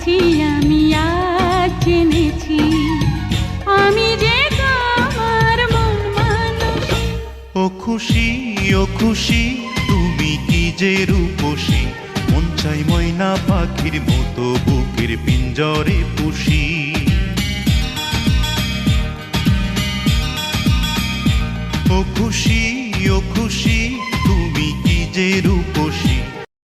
পাচ্ছি আমি আজ জেনেছি আমি যে তোমার মন মানুষ। ও খুশি, ও খুশি, তুমি কি যে রূপসী, মন চাই ময়না পাখির মতো বুকের পিঞ্জরে পুষি। ও খুশি, ও খুশি, তুমি কি যে রূপসী,